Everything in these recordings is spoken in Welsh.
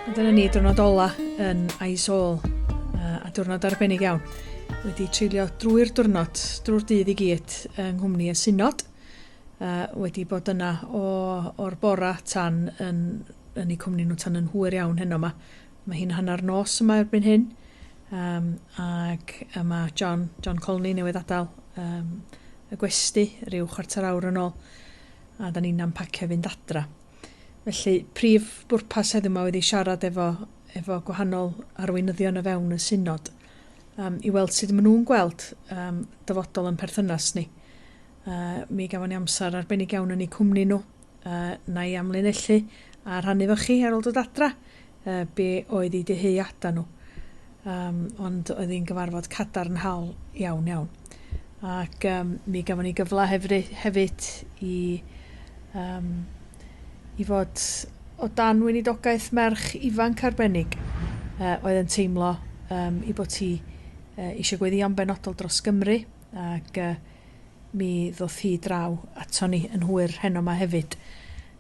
Dyna ni diwrnod ola yn AIZAWL, a diwrnod arbennig iawn. Wedi treulio drwy'r diwrnod, drwy'r dydd i gyd yng nghwmni y Pennod. Wedi bod yna o'r bora tan yn eu cwmni nhw tan yn hwyr iawn heno yma. Mae hi'n hanner nos yma erbyn hyn. Ac mae John Colney newydd adael y gwesti rhyw chwarter awr yn ôl. A da ni'n ampacio fynd adra. Felly, prif bwrpas heddiw yma wedi siarad efo gwahanol arweinyddion o fewn y Pennod i weld sut maen nhw'n gweld dyfodol yn perthynas ni. Mi gafon ni amser arbennig iawn yn eu cwmni nhw. Na i amlinellu a rhannu efo chi ar ôl dod adra be oedd eu deheuadau nhw. Ond oedd hi'n gyfarfod cadarnhaol iawn. Ac mi gafon ni gyfle hefyd i fod o dan weinidogaeth merch ifanc arbennig oedd yn teimlo i bod hi eisiau gweddïo'n benodol dros Gymru ac mi ddoth hi draw ato ni yn hwyr heno yma hefyd.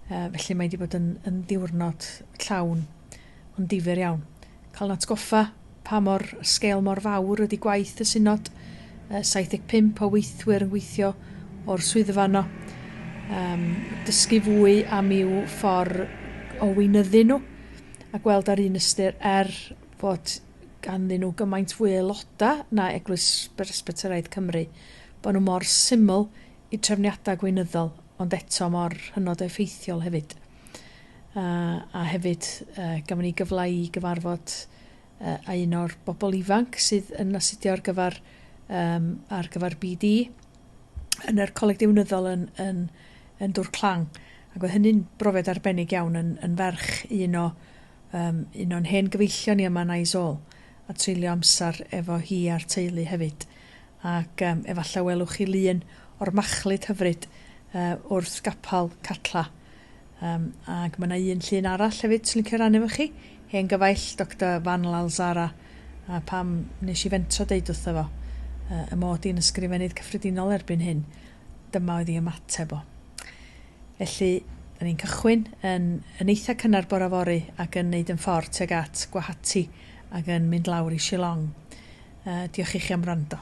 Felly mae wedi bod yn diwrnod llawn ond difyr iawn. Cael yn atgoffa pa mor sgêl mor fawr ydy gwaith y Pennod. 75 o weithwyr yn gweithio o'r swyddfa yno. Dysgu fwy am i'w ffordd o weinyddu nhw a gweld ar un ystyr fod ganddyn nhw gymaint fwy aelodau na Eglwys Presbyteraidd Cymru bod nhw mor syml i trefniadau gweinyddol ond eto mor hynod effeithiol hefyd. A hefyd gafon ni gyfle i gyfarfod a un o'r bobl ifanc sydd yn astudio ar gyfer BD yn yr Coleg Diwnyddol yn Dwr Clang. Ac oedd hynny'n brofiad arbennig iawn yn ferch un o'n hen gyfeillion ni yma yn AIZAWL a treulio amser efo hi a'r teulu hefyd. Ac efallai welwch chi lun o'r machlud hyfryd wrth gapal Catla. Ac mae yna un llun arall hefyd sy'n licio rannu efo chi. Hen gyfaill Dr Van Lalzara a pam nes i fentro deud wrtho fo y mod i'n ysgrifennydd cyffredinol erbyn hyn. Dyma oedd ei ymateb o. Felly, da ni'n cychwyn yn eitha cynnar bore fory ac yn neud yn ffordd tuag at Gwahati ac yn mynd lawr i Shillong. Diolch i chi am wrando.